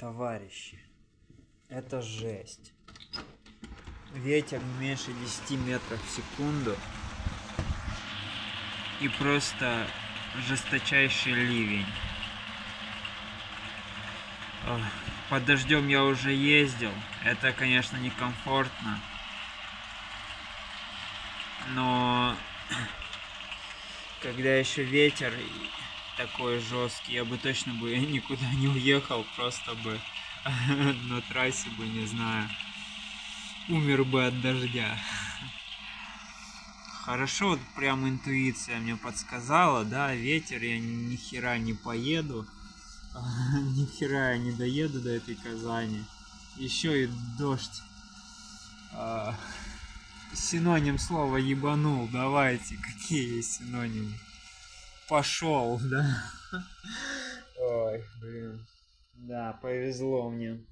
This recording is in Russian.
Товарищи, это жесть. Ветер не меньше 10 метров в секунду. И просто жесточайший ливень. Под дождем я уже ездил. Это, конечно, некомфортно. Но когда еще ветер такой жесткий, я бы точно бы никуда не уехал, просто бы на трассе бы, не знаю, умер бы от дождя. Хорошо, вот прям интуиция мне подсказала, да, ветер, я ни хера не поеду, ни хера я не доеду до этой Казани. Еще и дождь. Синоним слова ебанул, давайте, какие есть синонимы? Пошел, да? Ой, блин. Да, повезло мне.